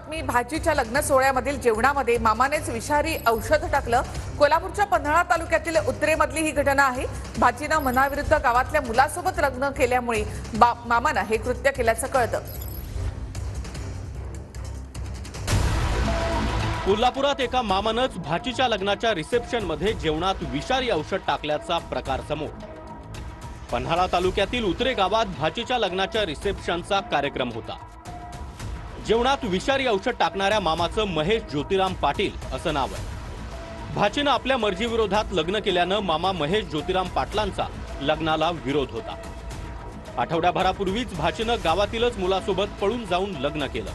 बातमी भाजीच्या लग्न सोहळ्यामधील जेवणामध्ये मामानेच विषारी औषध टाकलं। कोल्हापूरच्या पन्हाळा तालुक्यातील उत्तरेमधली ही घटना आहे। भाजीनं मनाविरुद्ध गावातल्या मुलासोबत लग्न केल्यामुळे मामानं हे कृत्य केल्याचं कळतं। कोल्हापुरात एका मामानंच भाचीच्या लग्नाच्या रिसेप्शनमध्ये जेवणात विषारी औषध टाकल्याचा प्रकार समोर। पन्हाळा तालुक्यातील उतरे गावात भाचीच्या लग्नाच्या रिसेप्शनचा कार्यक्रम होता। जेवणात विषारी औषध टाकणाऱ्या मामाचं महेश ज्योतिराम पाटील असं नाव आहे। भाचीनं आपल्या मर्जीविरोधात लग्न केल्यानं मामा महेश ज्योतिराम पाटलांचा लग्नाला विरोध होता। आठवड्याभरापूर्वीच भाचीनं गावातीलच मुलासोबत पळून जाऊन लग्न केलं।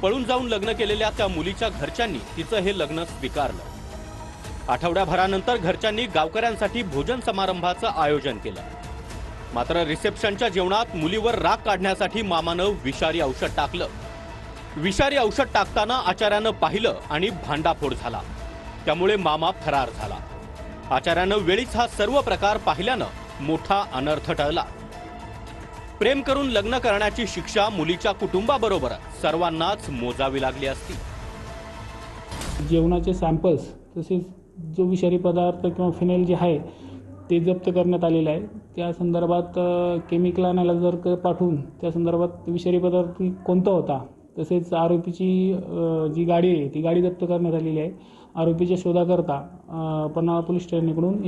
पळून जाऊन लग्न केलेल्या त्या मुलीच्या घरच्यांनी तिचं हे लग्न स्वीकारलं। आठवड्याभरानंतर घरच्यांनी गावकऱ्यांसाठी भोजन समारंभाचं आयोजन केलं। मात्र रिसेप्शनच्या जेवणात मुलीवर राग काढण्यासाठी मामानं विषारी औषध टाकलं। विषारी औषध टाकताना आचार्यानं पाहिलं आणि भांडाफोड झाला, त्यामुळे मामा फरार झाला। आचार्यानं वेळीच हा सर्व प्रकार पाहिल्यानं मोठा अनर्थ टळला। प्रेम करून लग्न करण्याची शिक्षा मुलीच्या कुटुंबाबरोबर सर्वांनाच मोजावी लागली असती। जेवणाचे सॅम्पल्स तसेच जो विषारी पदार्थ किंवा फिनाइल जे आहे ते जप्त करण्यात आलेले आहे। त्या संदर्भात केमिकल अनालायझर पाठवून त्या संदर्भात विषारी पदार्थ कोणता होता, तसेच आरोपीची जी गाडी आहे ती गाडी जप्त करण्यात आलेली आहे। आरोपीच्या शोधाकरता पन्हाळा पोलीस स्टेशनकडून